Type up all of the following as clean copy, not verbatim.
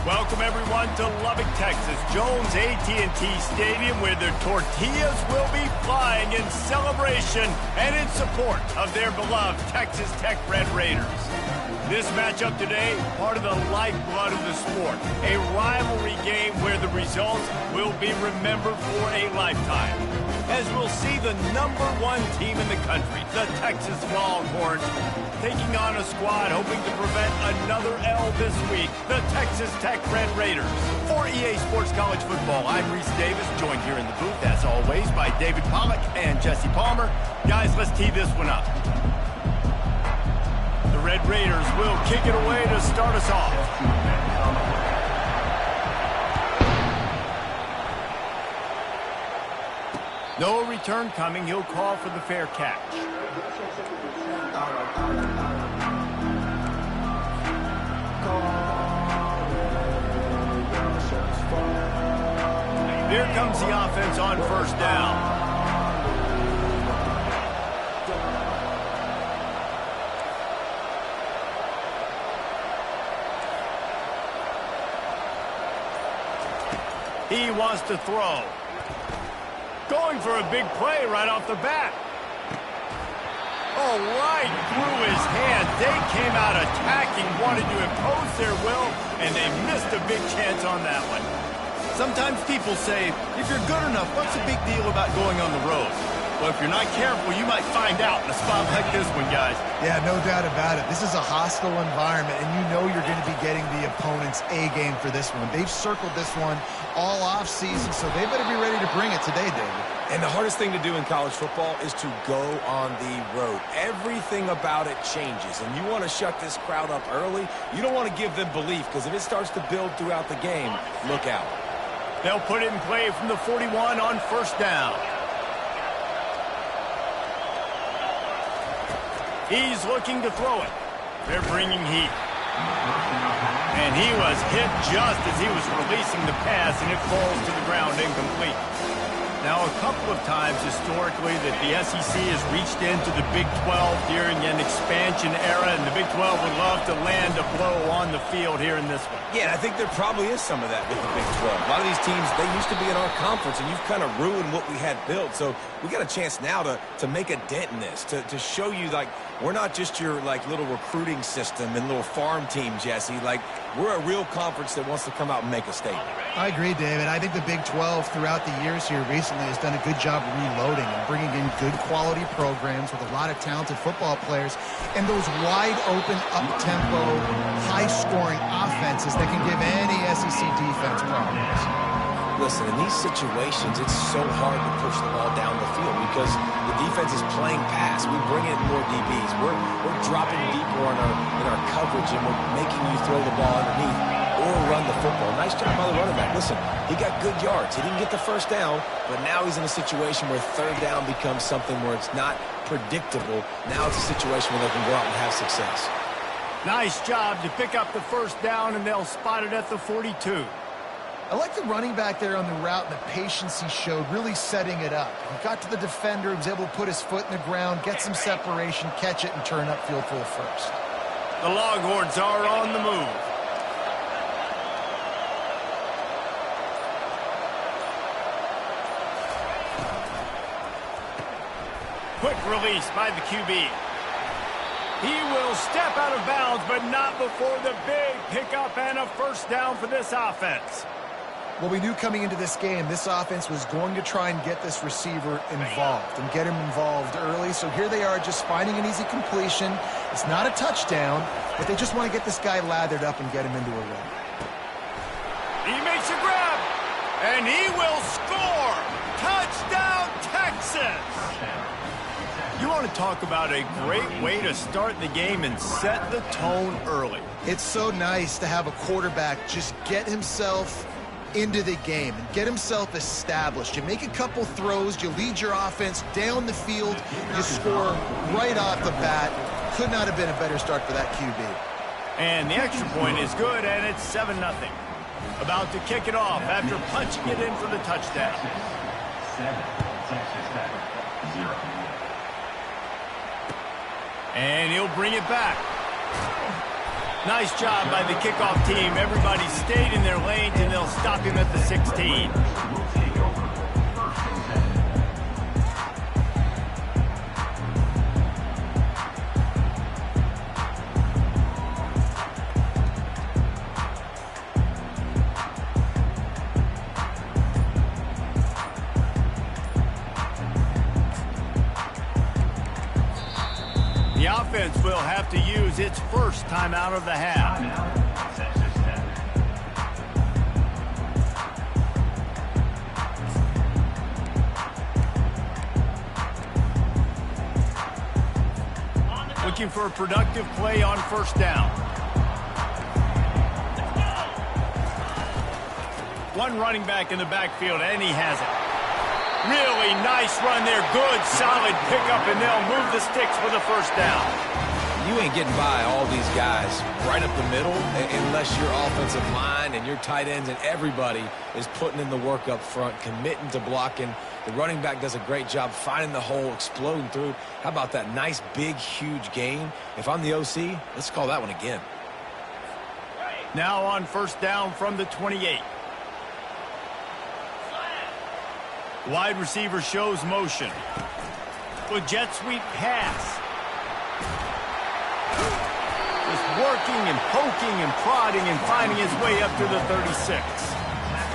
Welcome, everyone, to Lubbock, Texas, Jones AT&T Stadium, where the tortillas will be flying in celebration and in support of their beloved Texas Tech Red Raiders. This matchup today, part of the lifeblood of the sport, a rivalry game where the results will be remembered for a lifetime. As we'll see the #1 team in the country, the Texas Longhorns, taking on a squad hoping to prevent another L this week, the Texas Tech Red Raiders. For EA Sports College Football, I'm Reese Davis, joined here in the booth, as always, by David Pollack and Jesse Palmer. Guys, let's tee this one up. The Red Raiders will kick it away to start us off. No return coming. He'll call for the fair catch. Here comes the offense on first down. He wants to throw. Going for a big play right off the bat. Oh, right through his hands. They came out attacking, wanted to impose their will, and they missed a big chance on that one. Sometimes people say, if you're good enough, what's the big deal about going on the road? Well, if you're not careful, you might find out in a spot like this one, guys. Yeah, no doubt about it. This is a hostile environment, and you know you're going to be getting the opponent's A game for this one. They've circled this one all offseason, so they better be ready to bring it today, David. And the hardest thing to do in college football is to go on the road. Everything about it changes, and you want to shut this crowd up early. You don't want to give them belief, because if it starts to build throughout the game, look out. They'll put it in play from the 41 on first down. He's looking to throw it. They're bringing heat. And he was hit just as he was releasing the pass, and it falls to the ground incomplete. Now, a couple of times historically that the SEC has reached into the Big 12 during an expansion era, and the Big 12 would love to land a blow on the field here in this one. Yeah, and I think there probably is some of that with the Big 12. A lot of these teams, they used to be in our conference, and you've kind of ruined what we had built. So we got a chance now to make a dent in this, to show you, like, we're not just your, like, little recruiting system and little farm team, Jesse. Like, we're a real conference that wants to come out and make a statement. I agree, David. I think the Big 12 throughout the years here recently has done a good job reloading and bringing in good quality programs with a lot of talented football players and those wide-open, up-tempo, high-scoring offenses that can give any SEC defense problems. Listen, in these situations, it's so hard to push the ball down the field because the defense is playing pass. We bring in more DBs. We're dropping deeper in our coverage, and we're making you throw the ball underneath or run the football. Nice job by the running back. Listen, he got good yards. He didn't get the first down, but now he's in a situation where third down becomes something where it's not predictable. Now it's a situation where they can go out and have success. Nice job to pick up the first down, and they'll spot it at the 42. I like the running back there on the route and the patience he showed, really setting it up. He got to the defender, he was able to put his foot in the ground, get some separation, catch it, and turn upfield for the first. The Longhorns are on the move. Quick release by the QB. He will step out of bounds, but not before the big pickup and a first down for this offense. Well, we knew coming into this game, this offense was going to try and get this receiver involved and get him involved early. So here they are just finding an easy completion. It's not a touchdown, but they just want to get this guy lathered up and get him into a run. He makes a grab, and he will score. Touchdown, Texas! You want to talk about a great way to start the game and set the tone early. It's so nice to have a quarterback just get himself into the game and get himself established. You make a couple throws, you lead your offense down the field, you score right off the bat. Could not have been a better start for that QB. And the extra point is good, and it's 7-0. About to kick it off after punching it in for the touchdown. 7, Texas Tech, 0. And he'll bring it back. Nice job by the kickoff team. Everybody stayed in their lanes, and they'll stop him at the 16. The offense will have to use its first timeout of the half. Looking for a productive play on first down. One running back in the backfield, and he has it. Really nice run there. Good, solid pickup, and they'll move the sticks for the first down. You ain't getting by all these guys right up the middle unless your offensive line and your tight ends and everybody is putting in the work up front, committing to blocking. The running back does a great job finding the hole, exploding through. How about that nice, big, huge gain? If I'm the OC, let's call that one again. Now on first down from the 28. Wide receiver shows motion. With jet sweep pass. Just working and poking and prodding and finding his way up to the 36.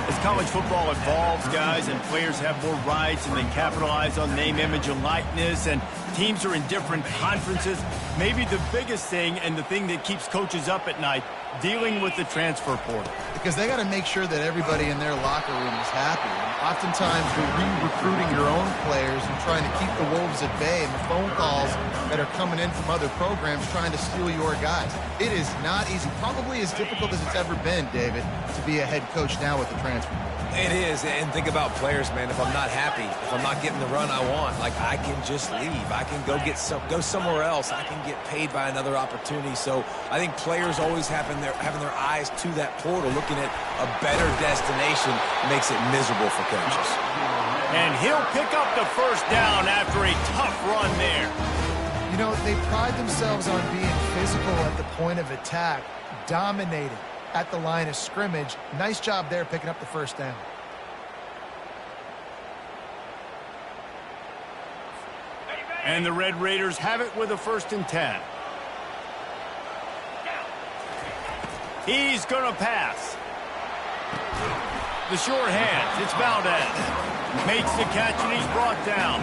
As college football evolves, guys, and players have more rights and they capitalize on name, image, and likeness, and teams are in different conferences, maybe the biggest thing and the thing that keeps coaches up at night, dealing with the transfer portal. Because they got to make sure that everybody in their locker room is happy. And oftentimes you're re-recruiting your own players and trying to keep the wolves at bay, and the phone calls that are coming in from other programs trying to steal your guys. It is not easy. Probably as difficult as it's ever been, David, to be a head coach now with the transfer portal. It is, and think about players, man. If I'm not happy, if I'm not getting the run I want, like I can just leave. I can go somewhere else. I can get paid by another opportunity. So I think players always having their eyes to that portal, looking at a better destination, makes it miserable for coaches. And he'll pick up the first down after a tough run there. You know, they pride themselves on being physical at the point of attack, dominating at the line of scrimmage. Nice job there picking up the first down. And the Red Raiders have it with a 1st and 10. He's going to pass. The short hands. It's Valdez. Makes the catch, and he's brought down.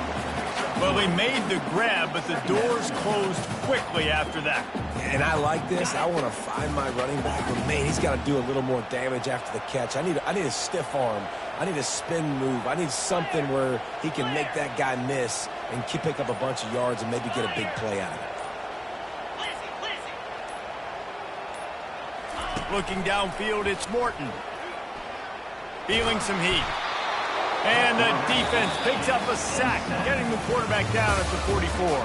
Well, he made the grab, but the doors closed quickly after that. And I like this. I want to find my running back, but man, he's got to do a little more damage after the catch. I need a stiff arm. I need a spin move. I need something where he can make that guy miss and pick up a bunch of yards and maybe get a big play out of it. Looking downfield, it's Morton. Feeling some heat. And the defense picks up a sack, getting the quarterback down at the 44.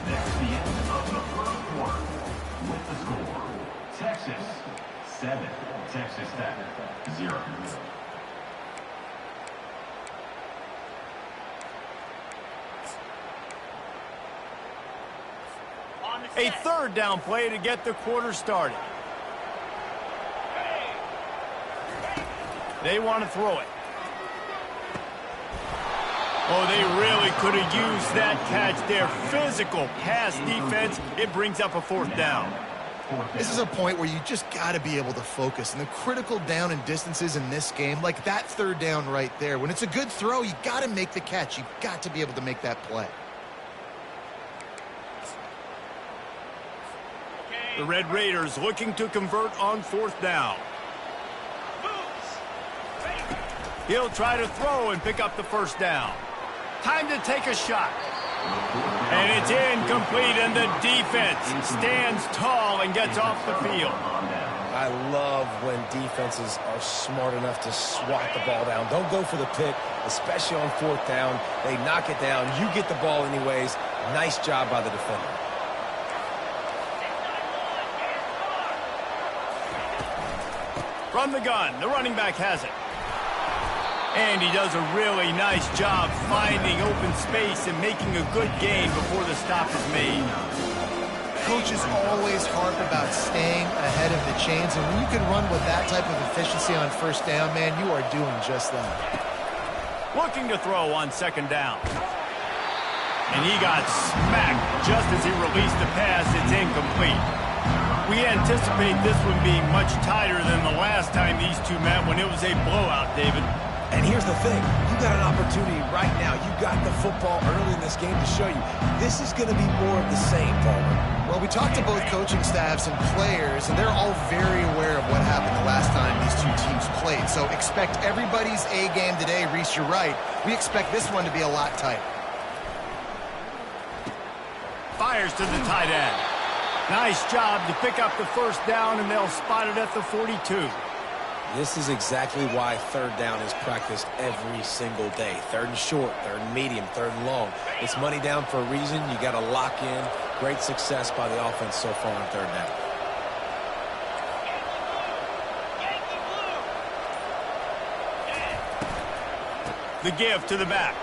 That's the end of the first quarter. With the score, Texas 7, Texas Tech 0. A 3rd down play to get the quarter started. They want to throw it. Oh, they really could have used that catch there. Physical pass defense. It brings up a 4th down. This is a point where you just got to be able to focus. And the critical down and distances in this game, like that 3rd down right there, when it's a good throw, you got to make the catch. You've got to be able to make that play. The Red Raiders looking to convert on 4th down. He'll try to throw and pick up the first down. Time to take a shot. And it's incomplete, and the defense stands tall and gets off the field. I love when defenses are smart enough to swat the ball down. Don't go for the pick, especially on 4th down. They knock it down. You get the ball anyways. Nice job by the defender. From the gun, the running back has it. And he does a really nice job finding open space and making a good gain before the stop is made. coaches always harp about staying ahead of the chains, and when you can run with that type of efficiency on first down, man, you are doing just that. Looking to throw on second down. And he got smacked just as he released the pass. It's incomplete. We anticipate this one being much tighter than the last time these two met when it was a blowout, David. And here's the thing. You got an opportunity right now. You got the football early in this game to show you. This is going to be more of the same, Palmer. Well, we talked to both coaching staffs and players, and they're all very aware of what happened the last time these two teams played. So expect everybody's A game today. Reese, you're right. We expect this one to be a lot tighter. Fires to the tight end. Nice job to pick up the first down, and they'll spot it at the 42. This is exactly why third down is practiced every single day. Third and short, third and medium, third and long. It's money down for a reason. You got to lock in. Great success by the offense so far on third down. The give to the back.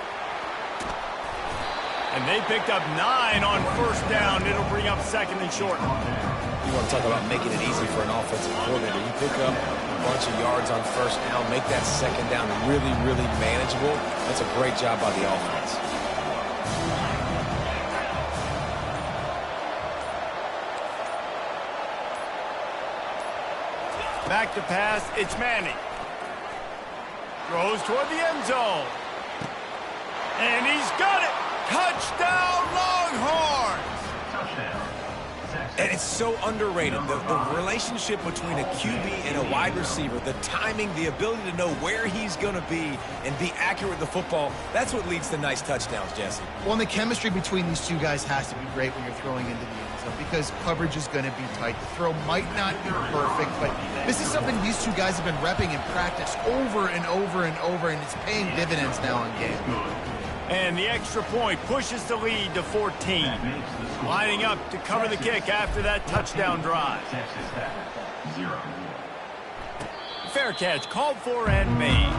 And they picked up 9 on first down. It'll bring up second and short. You want to talk about making it easy for an offensive coordinator. You pick up a bunch of yards on first down, make that second down really, really manageable. That's a great job by the offense. Back to pass, it's Manning. Throws toward the end zone. And he's got it! Touchdown, Longhorns! Touchdown. And it's so underrated. The relationship between a QB and a wide receiver, the timing, the ability to know where he's going to be and be accurate with the football, that's what leads to nice touchdowns, Jesse. Well, and the chemistry between these two guys has to be great when you're throwing into the end zone because coverage is going to be tight. The throw might not be perfect, but this is something these two guys have been repping in practice over and over and over, and it's paying dividends now in game. And the extra point pushes the lead to 14. Lining up to cover the kick after that touchdown drive. Texas Tech, 0. Fair catch called for and made.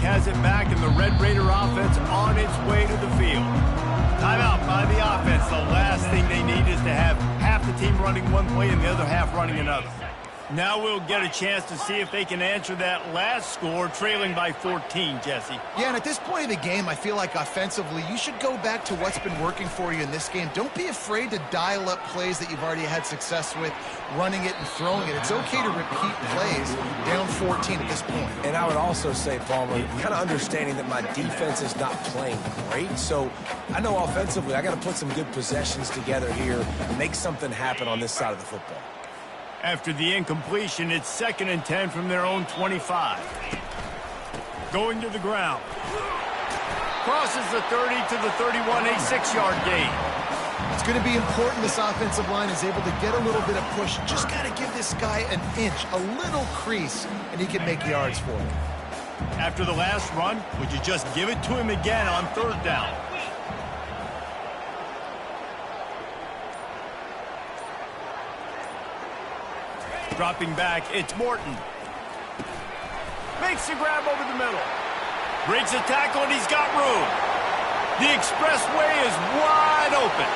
Has it back, and the Red Raider offense on its way to the field. Timeout by the offense. The last thing they need is to have half the team running one play and the other half running another. Now we'll get a chance to see if they can answer that last score, trailing by 14, Jesse. Yeah, and at this point of the game, I feel like offensively, you should go back to what's been working for you in this game. Don't be afraid to dial up plays that you've already had success with, running it and throwing it. It's okay to repeat plays down 14 at this point. And I would also say, Palmer, kind of understanding that my defense is not playing great. So I know offensively, I got to put some good possessions together here and make something happen on this side of the football. After the incompletion, it's 2nd and 10 from their own 25. Going to the ground. Crosses the 30 to the 31, a 6-yard gain. It's going to be important this offensive line is able to get a little bit of push. Just got to give this guy an inch, a little crease, and he can make yards for it. After the last run, would you just give it to him again on 3rd down? Dropping back, it's Morton. Makes the grab over the middle. Breaks a tackle, and he's got room. The expressway is wide open.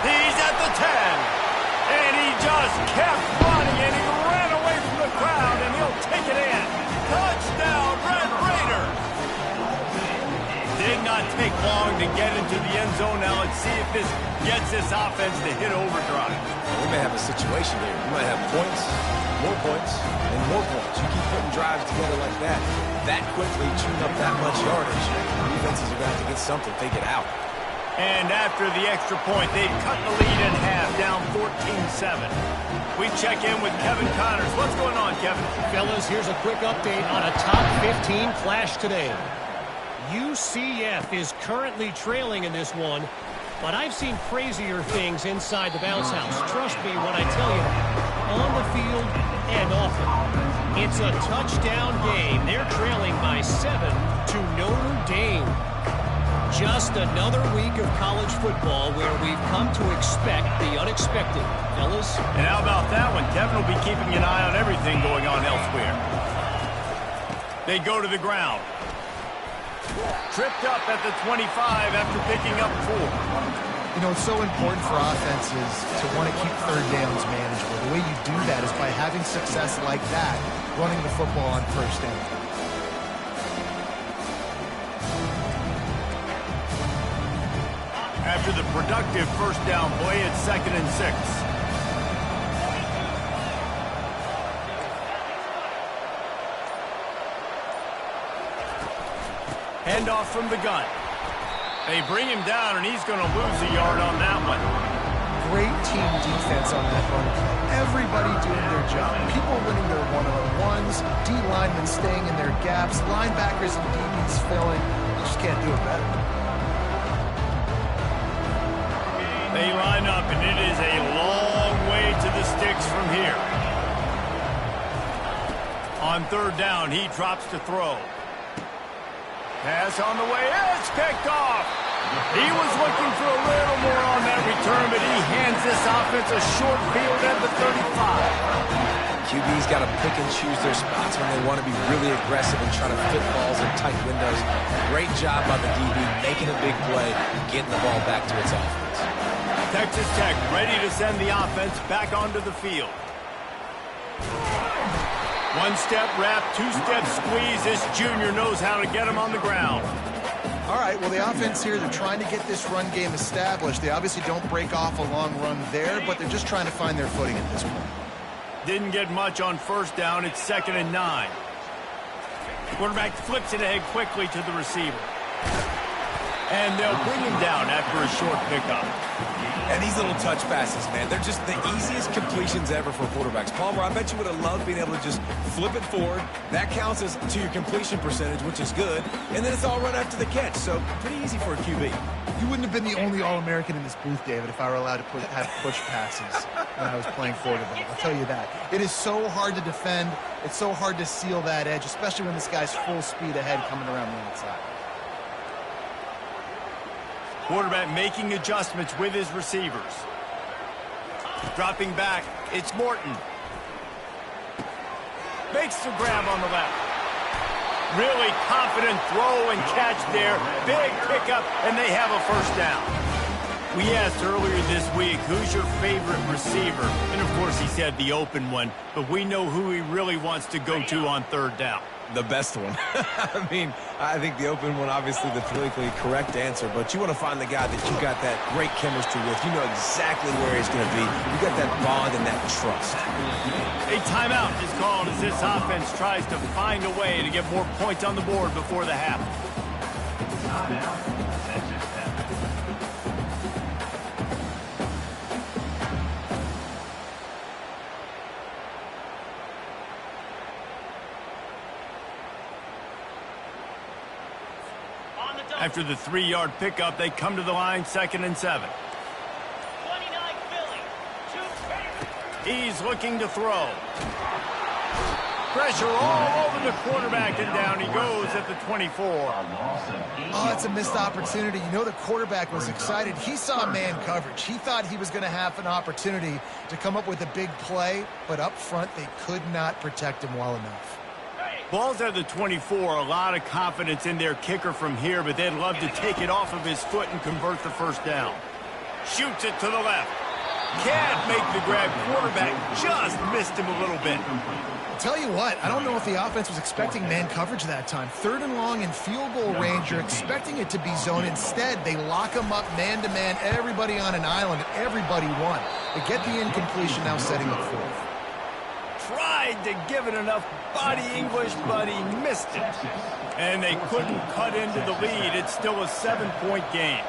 He's at the 10. And he just kept running, and he ran away from the crowd, and he'll take it in. Touchdown, Red Raider. Did not take long to get into the end zone. Now let's see if this gets this offense to hit overdrive. We may have a situation here. We might have points, and more points. You keep putting drives together like that quickly tune up that much yardage. Defenses are going to have to get something figured out. And after the extra point, they've cut the lead in half, down 14-7. We check in with Kevin Connors. What's going on, Kevin? Fellas, here's a quick update on a top 15 clash today. UCF is currently trailing in this one, but I've seen crazier things inside the bounce house. Trust me when I tell you that, on the field and off it. It's a touchdown game. They're trailing by 7 to Notre Dame. Just another week of college football where we've come to expect the unexpected. Fellas? And how about that one? Kevin will be keeping an eye on everything going on elsewhere. They go to the ground. Tripped up at the 25 after picking up 4. You know, it's so important for offenses to want to keep third downs manageable. The way you do that is by having success like that, running the football on first down. After the productive first down play, it's 2nd and 6. Handoff from the gun. They bring him down, and he's going to lose a yard on that one. Great team defense on that run play. Everybody doing their job. People winning their one-on-ones, D linemen staying in their gaps, linebackers and DBs filling. You just can't do it better. They line up, and it is a long way to the sticks from here. On 3rd down, he drops to throw. Pass on the way. It's picked off. He was looking for a little more on that return, but he hands this offense a short field at the 35. QB's got to pick and choose their spots when they want to be really aggressive and try to fit balls in tight windows. Great job by the DB making a big play, getting the ball back to its offense. Texas Tech ready to send the offense back onto the field. 1-step wrap, 2-step squeeze. This junior knows how to get him on the ground. All right, well, the offense here, they're trying to get this run game established. They obviously don't break off a long run there, but they're just trying to find their footing at this point. Didn't get much on 1st down. It's 2nd and 9. Quarterback flips it ahead quickly to the receiver. And they'll bring him down after a short pickup. And these little touch passes, man, they're just the easiest completions ever for quarterbacks. Palmer, I bet you would have loved being able to just flip it forward. That counts as to your completion percentage, which is good. And then it's all run after the catch, so pretty easy for a QB. You wouldn't have been the only All-American in this booth, David, if I were allowed to have push passes when I was playing quarterback. I'll tell you that. It is so hard to defend. It's so hard to seal that edge, especially when this guy's full speed ahead coming around the outside. Quarterback making adjustments with his receivers. Dropping back, it's Morton. Makes the grab on the left. Really confident throw and catch there. Big pickup, and they have a 1st down. We asked earlier this week, who's your favorite receiver? And, of course, he said the open one, but we know who he really wants to go to on 3rd down. The best one. I mean, I think the open one, obviously the politically correct answer, but you want to find the guy that you got that great chemistry with. You know exactly where he's going to be. You got that bond and that trust. A timeout is called as this offense tries to find a way to get more points on the board before the half. After the 3-yard pickup, they come to the line, 2nd and 7. 29 Philly. He's looking to throw. Pressure all over the quarterback, and down he goes at the 24. Oh, that's a missed opportunity. You know the quarterback was excited. He saw man coverage. He thought he was going to have an opportunity to come up with a big play, but up front they could not protect him well enough. Ball's at the 24. A lot of confidence in their kicker from here, but they'd love to take it off of his foot and convert the 1st down. Shoots it to the left. Can't make the grab. Quarterback just missed him a little bit. I'll tell you what, I don't know if the offense was expecting man coverage that time. 3rd and long in field goal range, you're expecting it to be zone. Instead, they lock him up man-to-man, everybody on an island, and everybody won. They get the incompletion, now setting up 4th. Tried to give it enough body English, but he missed it. And they couldn't cut into the lead. It's still a 7-point game.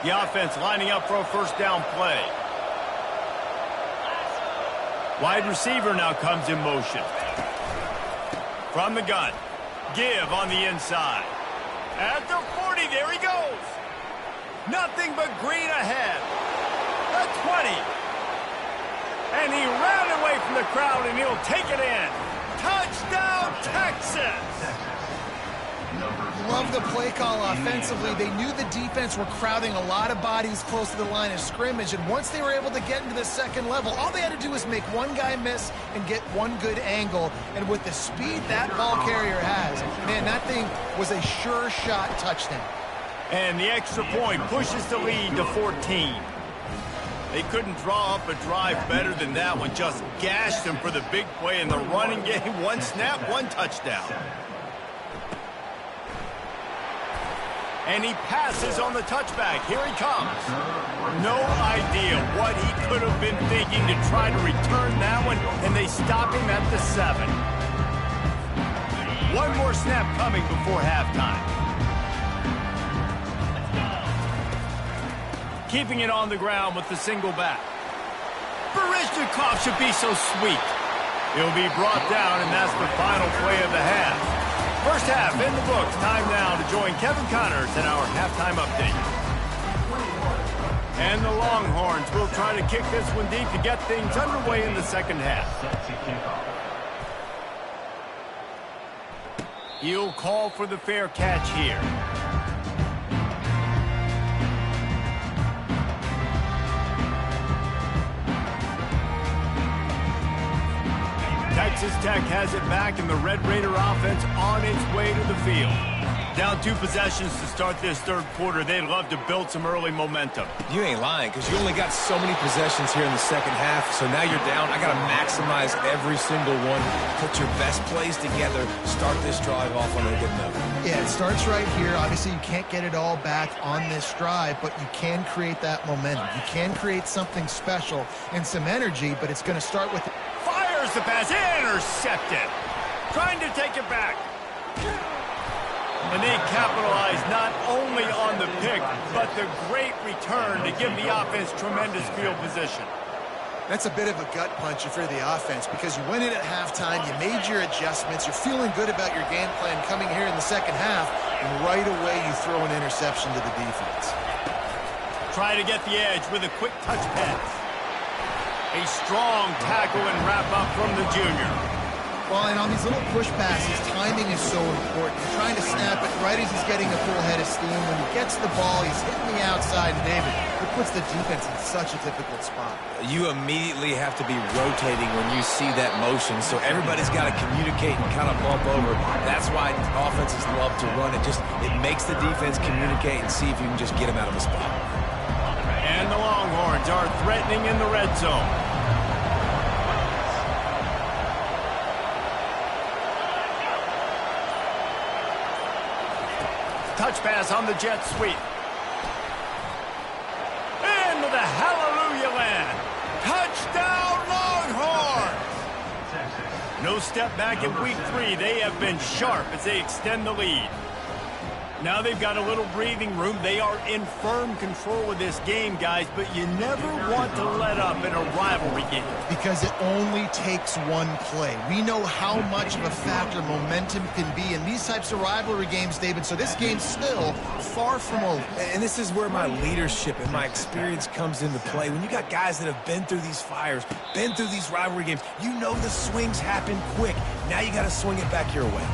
The offense lining up for a 1st down play. Wide receiver now comes in motion. From the gun. Give on the inside. At the 40, there he goes. Nothing but green ahead. The 20. And he ran away from the crowd, and he'll take it in. Touchdown, Texas! Love the play call offensively. They knew the defense were crowding a lot of bodies close to the line of scrimmage, and once they were able to get into the second level, all they had to do was make one guy miss and get one good angle. And with the speed that ball carrier has, man, that thing was a sure shot touchdown. And the extra point pushes the lead to 14. They couldn't draw up a drive better than that one. Just gashed them for the big play in the running game. One snap, one touchdown. And he passes on the touchback. Here he comes. No idea what he could have been thinking to try to return that one, and they stop him at the 7. One more snap coming before halftime. Keeping it on the ground with the single back. Barishnikov should be so sweet. He'll be brought down, and that's the final play of the half. First half in the books. Time now to join Kevin Connors in our halftime update. And the Longhorns will try to kick this one deep to get things underway in the second half. He'll call for the fair catch here. Texas Tech has it back, and the Red Raider offense on its way to the field. Down 2 possessions to start this third quarter. They'd love to build some early momentum. You ain't lying, because you only got so many possessions here in the second half, so now you're down. I got to maximize every single one. Put your best plays together. Start this drive off on a good note. Yeah, it starts right here. Obviously, you can't get it all back on this drive, but you can create that momentum. You can create something special and some energy, but it's going to start with... Fires the pass, intercepted. Trying to take it back. And they capitalize not only on the pick, but the great return to give the offense tremendous field position. That's a bit of a gut puncher for the offense because you went in at halftime, you made your adjustments, you're feeling good about your game plan coming here in the second half, and right away you throw an interception to the defense. Try to get the edge with a quick touch pass. A strong tackle and wrap-up from the junior. Well, and on these little push passes, timing is so important. You're trying to snap it right as he's getting a full head of steam. When he gets the ball, he's hitting the outside, and David, it puts the defense in such a difficult spot. You immediately have to be rotating when you see that motion, so everybody's got to communicate and kind of bump over. That's why offenses love to run it. It makes the defense communicate and see if you can just get them out of a spot. And the Longhorns are threatening in the red zone. Touch pass on the jet sweep. Into the hallelujah land. Touchdown, Longhorns! No step back in week 3. They have been sharp as they extend the lead. Now they've got a little breathing room. They are in firm control of this game, guys, but you never want to let up in a rivalry game. Because it only takes one play. We know how much of a factor momentum can be in these types of rivalry games, David, so this game's still far from over. And this is where my leadership and my experience comes into play. When you got guys that have been through these fires, been through these rivalry games, you know the swings happen quick. Now you got to swing it back your way.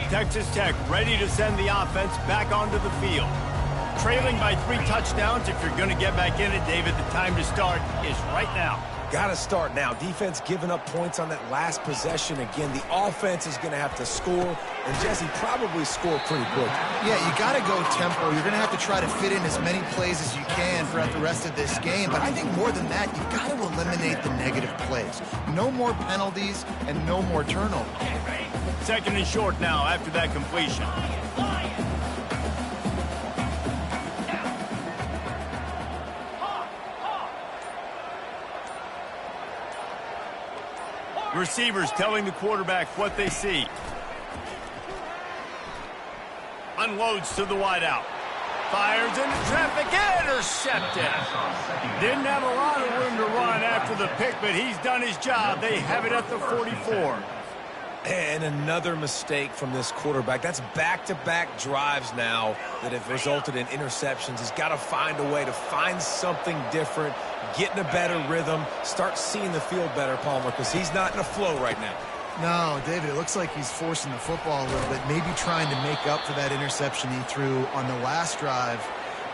Texas Tech ready to send the offense back onto the field. Trailing by 3 touchdowns. If you're going to get back in it, David, the time to start is right now. Got to start now. Defense giving up points on that last possession. Again, the offense is going to have to score, and Jesse probably score pretty quick. Yeah, you got to go tempo. You're going to have to try to fit in as many plays as you can throughout the rest of this game. But I think more than that, you've got to eliminate the negative plays. No more penalties and no more turnovers. Second and short now after that completion. Receivers telling the quarterback what they see. Unloads to the wideout. Fires into traffic, intercepted. Didn't have a lot of room to run after the pick, but he's done his job. They have it at the 44. And another mistake from this quarterback. That's back-to-back drives now that have resulted in interceptions. He's got to find a way to find something different, get in a better rhythm, start seeing the field better, Palmer, because he's not in a flow right now. No, David, it looks like he's forcing the football a little bit, maybe trying to make up for that interception he threw on the last drive.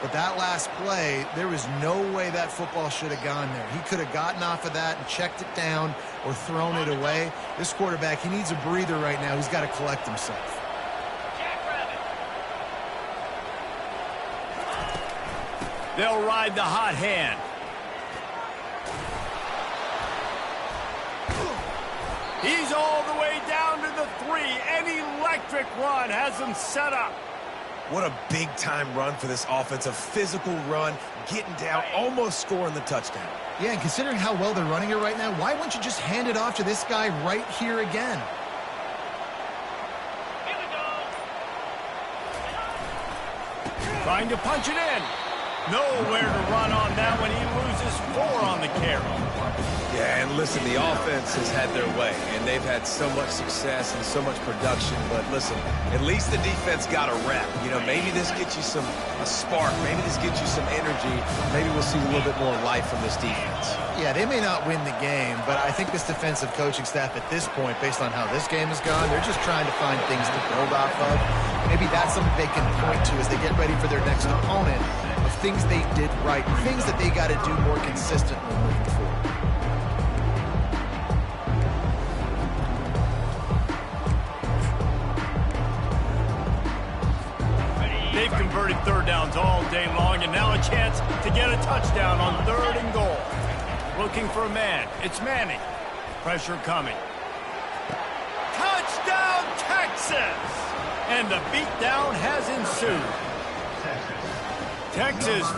But that last play, there was no way that football should have gone there. He could have gotten off of that and checked it down or thrown it away. This quarterback, he needs a breather right now. He's got to collect himself. They'll ride the hot hand. He's all the way down to the 3. An electric run has him set up. What a big-time run for this offense. A physical run, getting down, almost scoring the touchdown. Yeah, and considering how well they're running it right now, why wouldn't you just hand it off to this guy right here again? Here we go. Trying to punch it in. Nowhere to run on that one. He loses 4 on the carry. Yeah, and listen, the offense has had their way, and they've had so much success and so much production. But listen, at least the defense got a rep. You know, maybe this gets you a spark. Maybe this gets you some energy. Maybe we'll see a little bit more life from this defense. Yeah, they may not win the game, but I think this defensive coaching staff at this point, based on how this game has gone, they're just trying to find things to build off of. Maybe that's something they can point to as they get ready for their next opponent, of things they did right, things that they got to do more consistently moving forward. They've converted third downs all day long, and now a chance to get a touchdown on 3rd and goal. Looking for a man. It's Manning. Pressure coming. Touchdown, Texas! And the beatdown has ensued. Texas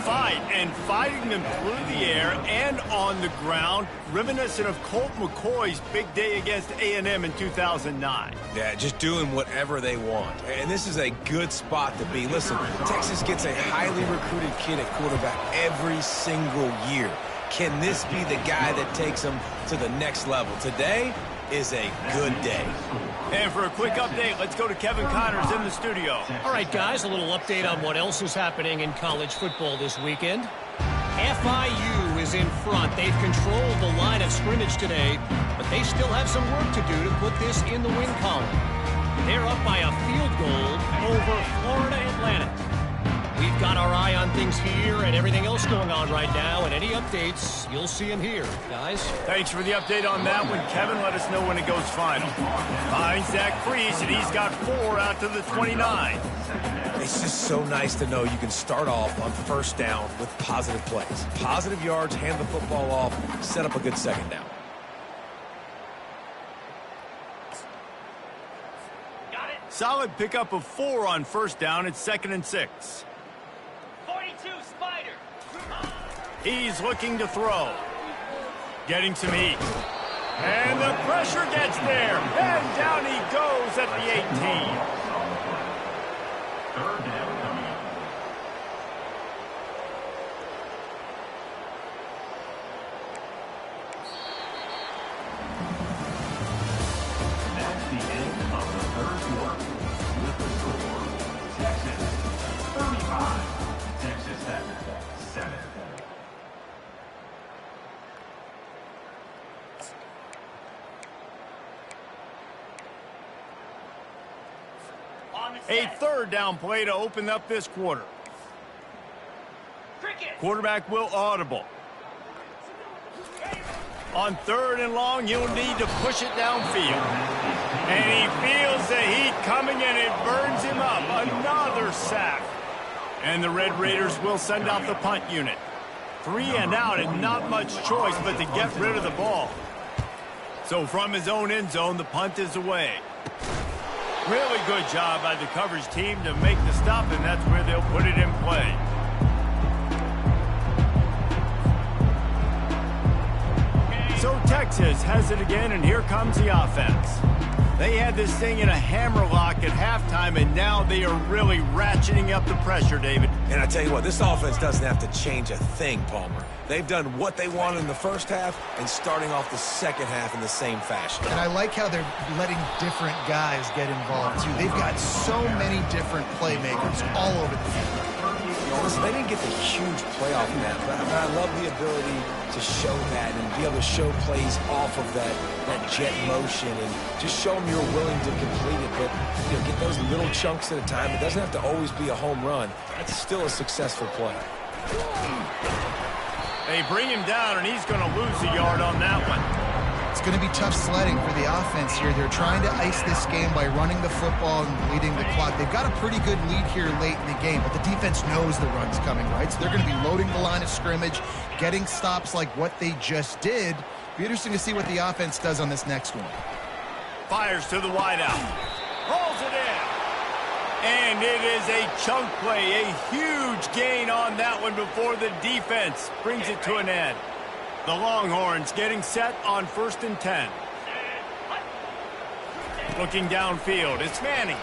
fighting them through the air and on the ground, reminiscent of Colt McCoy's big day against A&M in 2009. Yeah, just doing whatever they want. And this is a good spot to be. Listen, Texas gets a highly recruited kid at quarterback every single year. Can this be the guy that takes them to the next level? Today is a good day. And for a quick update, let's go to Kevin Connors in the studio. All right, guys, a little update on what else is happening in college football this weekend. FIU is in front. They've controlled the line of scrimmage today, but they still have some work to do to put this in the win column. They're up by a field goal over Florida Atlantic. We've got our eye on things here and everything else going on right now, and any updates, you'll see them here, guys. Thanks for the update on that one, Kevin. Let us know when it goes final. Behind Zach Freese, and he's got 4 out to the 29. It's just so nice to know you can start off on first down with positive plays. Positive yards, hand the football off, set up a good second down. Got it. Solid pickup of 4 on first down. It's 2nd and 6. 42, Spider. He's looking to throw. Getting some heat. And the pressure gets there. And down he goes at the 18. 3rd down coming up. That's the end of the 3rd quarter. With the score, Texas 35, Texas Tech 7. A 3rd down play to open up this quarter. Quarterback will audible. On 3rd and long, he'll need to push it downfield. And he feels the heat coming, and it burns him up. Another sack. And the Red Raiders will send out the punt unit. 3 and out, and not much choice but to get rid of the ball. So from his own end zone, the punt is away. Really good job by the coverage team to make the stop, and that's where they'll put it in play. So Texas has it again, and here comes the offense. They had this thing in a hammerlock at halftime, and now they are really ratcheting up the pressure, David. And I tell you what, this offense doesn't have to change a thing, Palmer. They've done what they wanted in the first half and starting off the second half in the same fashion. And I like how they're letting different guys get involved, too. They've got so many different playmakers all over the field. Listen, they didn't get the huge playoff map, but I love the ability to show that and be able to show plays off of that jet motion and just show them you're willing to complete it. But get those little chunks at a time. It doesn't have to always be a home run. That's still a successful play. They bring him down, and he's going to lose a yard on that one. It's going to be tough sledding for the offense here. They're trying to ice this game by running the football and leading the clock. They've got a pretty good lead here late in the game, but the defense knows the run's coming, right? So they're going to be loading the line of scrimmage, getting stops like what they just did. Be interesting to see what the offense does on this next one. Fires to the wideout. Rolls it in. And it is a chunk play, a huge gain on that one before the defense brings it to an end. The Longhorns getting set on 1st and 10. Looking downfield, it's Manning.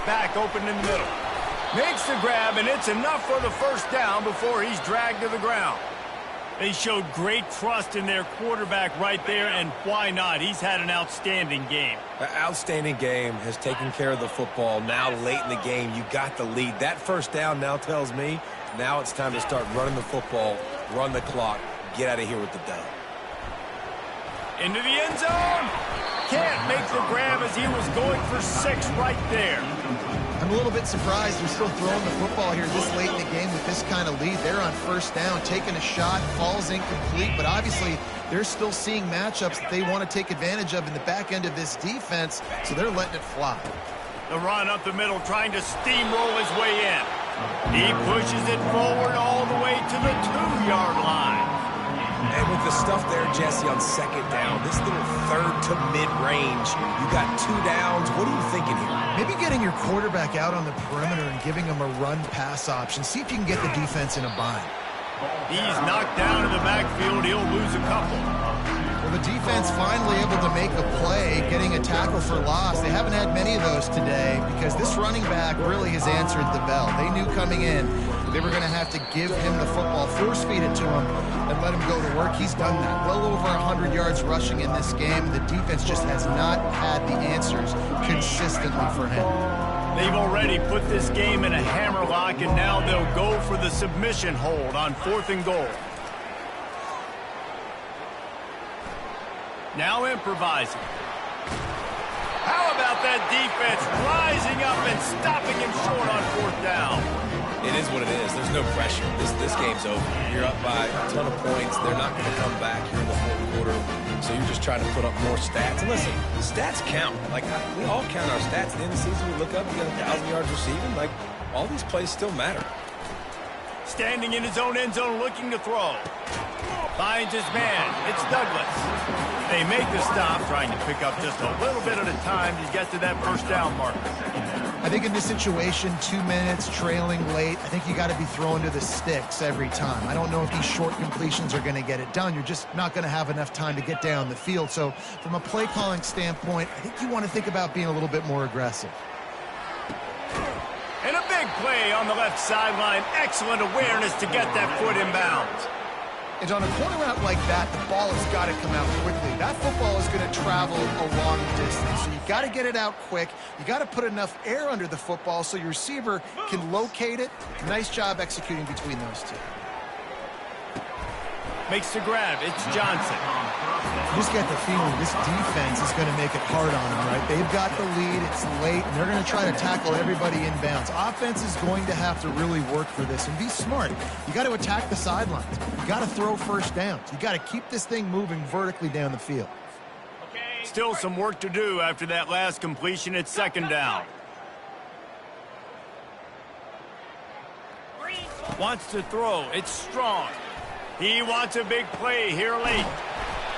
Back open in the middle. Makes the grab, and it's enough for the first down before he's dragged to the ground. They showed great trust in their quarterback right there, and why not? He's had an outstanding game. An outstanding game, has taken care of the football. Now late in the game, you got the lead. That first down now tells me now it's time to start running the football, run the clock, get out of here with the dub. Into the end zone. Can't make the grab as he was going for 6 right there. I'm a little bit surprised they're still throwing the football here this late in the game with this kind of lead. They're on 1st down, taking a shot, falls incomplete, but obviously they're still seeing matchups that they want to take advantage of in the back end of this defense, so they're letting it fly. The run up the middle, trying to steamroll his way in. He pushes it forward all the way to the 2-yard line. And with the stuff there, Jesse, on 2nd down, this little 3rd to mid-range, you got 2 downs. What are you thinking here? Maybe getting your quarterback out on the perimeter and giving him a run-pass option. See if you can get the defense in a bind. He's knocked down in the backfield. He'll lose a couple. Well, the defense finally able to make a play, getting a tackle for loss. They haven't had many of those today because this running back really has answered the bell. They knew coming in they were going to have to give him the football, force-feed it to him, and let him go to work. He's done that. Well over 100 yards rushing in this game. The defense just has not had the answers consistently for him. They've already put this game in a hammerlock, and now they'll go for the submission hold on 4th and goal. Now improvising. How about that defense rising up and stopping him short on 4th down? It is what it is. There's no pressure. This game's over. You're up by a ton of points. They're not going to come back here in the 4th quarter. So you're just trying to put up more stats. And listen, stats count. Like, we all count our stats. At the end of the season, we look up, we got 1,000 yards receiving. Like, all these plays still matter. Standing in his own end zone looking to throw. Finds his man. It's Douglas. They make the stop, trying to pick up just a little bit at a time to get to that 1st down marker. I think in this situation, 2 minutes, trailing late, I think you got to be throwing to the sticks every time. I don't know if these short completions are going to get it done. You're just not going to have enough time to get down the field. So from a play calling standpoint, I think you want to think about being a little bit more aggressive. And a big play on the left sideline. Excellent awareness to get that foot in bounds. And on a corner route like that, the ball has got to come out quickly. That football is going to travel a long distance. So you got to get it out quick. You got to put enough air under the football so your receiver can locate it. Nice job executing between those two. Makes the grab. It's Johnson. You just get the feeling this defense is going to make it hard on them, right? They've got the lead. It's late, and they're going to try to tackle everybody inbounds. Offense is going to have to really work for this and be smart. You got to attack the sidelines. You got to throw 1st downs. You got to keep this thing moving vertically down the field. Still some work to do after that last completion at 2nd down. Wants to throw. It's Strong. He wants a big play here late.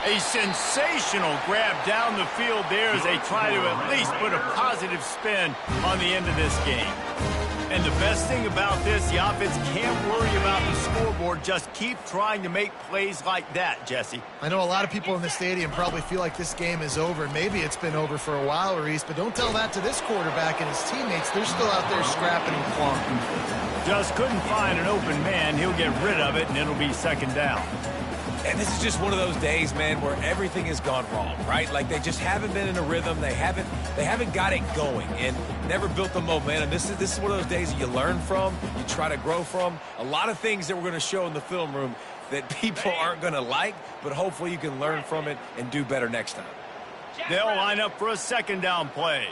A sensational grab down the field there as they try to at least put a positive spin on the end of this game. And the best thing about this, the offense can't worry about the scoreboard. Just keep trying to make plays like that, Jesse. I know a lot of people in the stadium probably feel like this game is over. Maybe it's been over for a while, Reese, but don't tell that to this quarterback and his teammates. They're still out there scrapping and clawing. Just couldn't find an open man. He'll get rid of it, and it'll be second down. And this is just one of those days, man, where everything has gone wrong, right? Like they just haven't been in a rhythm. They haven't got it going and never built the momentum. This is one of those days that you learn from, you try to grow from. A lot of things that we're going to show in the film room that people aren't going to like, but hopefully you can learn from it and do better next time. They'll line up for a second down play.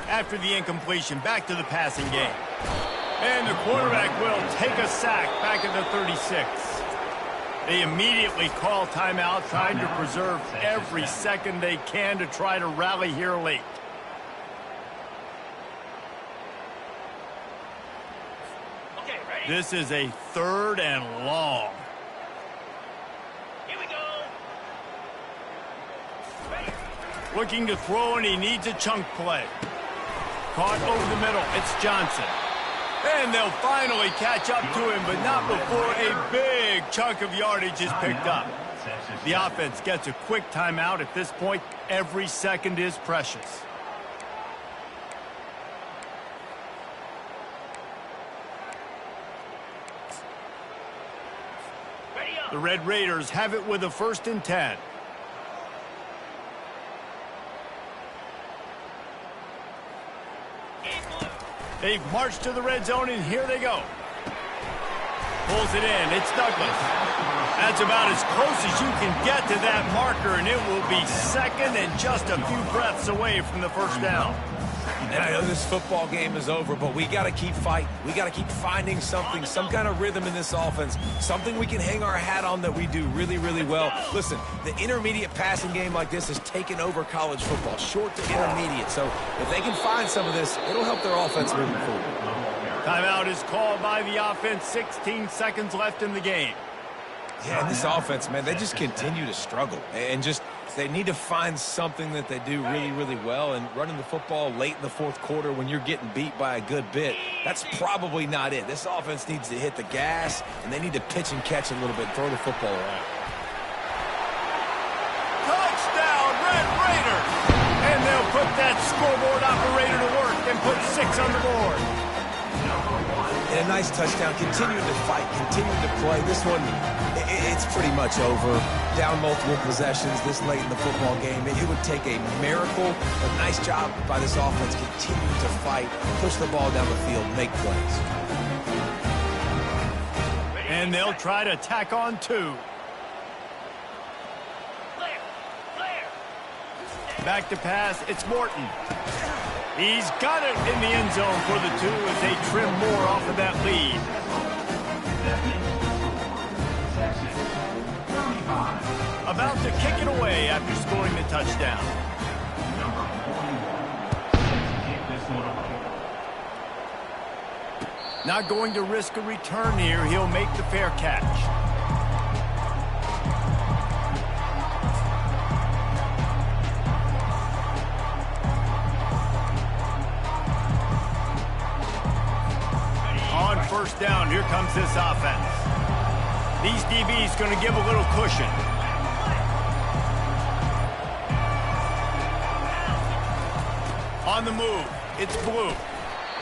After the incompletion, back to the passing game. And the quarterback will take a sack back at the 36. They immediately call timeout, trying to preserve every second they can to try to rally here late. Okay, ready? This is a 3rd and long. Here we go. Ready. Looking to throw, and he needs a chunk play. Caught over the middle. It's Johnson. And they'll finally catch up to him, but not before a big chunk of yardage is picked up. The offense gets a quick timeout. At this point, every second is precious. The Red Raiders have it with a 1st and 10. They've marched to the red zone, and here they go. Pulls it in. It's Douglas. That's about as close as you can get to that marker, and it will be second and just a few breaths away from the 1st down. And I know this football game is over, but we got to keep fighting. We got to keep finding something, some kind of rhythm in this offense, something we can hang our hat on that we do really, really well. Listen, the intermediate passing game like this has taken over college football, short to intermediate. So if they can find some of this, it'll help their offense moving forward. Timeout is called by the offense. 16 seconds left in the game. Yeah, and this offense, man, they just continue to struggle. And just they need to find something that they do really, really well. And running the football late in the 4th quarter when you're getting beat by a good bit, that's probably not it. This offense needs to hit the gas, and they need to pitch and catch a little bit, throw the football around. Touchdown, Red Raiders! And they'll put that scoreboard operator to work and put 6 on the board. And a nice touchdown, continuing to fight, continuing to play. This one, it's pretty much over. Down multiple possessions this late in the football game. It would take a miracle, a nice job by this offense continuing to fight, push the ball down the field, make plays. And they'll try to tack on 2. Back to pass, it's Morton. He's got it in the end zone for the 2 as they trim more off of that lead. About to kick it away after scoring the touchdown. Not going to risk a return here. He'll make the fair catch. On 1st down, here comes this offense. These DBs going to give a little cushion. On the move, it's Blue.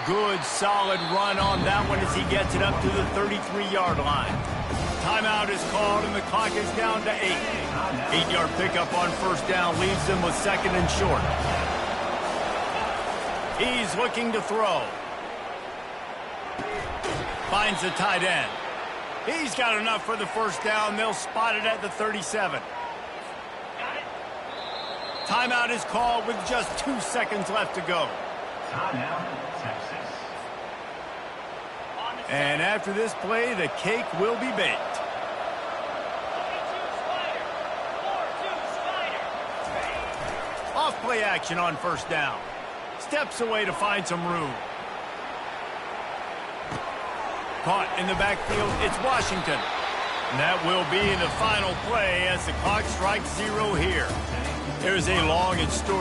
Good, solid run on that one as he gets it up to the 33-yard line. Timeout is called, and the clock is down to 8. 8-yard pickup on 1st down leaves them with 2nd and short. He's looking to throw. Finds the tight end. He's got enough for the 1st down. They'll spot it at the 37. Timeout is called with just 2 seconds left to go. Timeout, Texas. And after this play, the cake will be baked. Off play action on 1st down. Steps away to find some room. Caught in the backfield, it's Washington. And that will be the final play as the clock strikes 0 here. There's a long and storied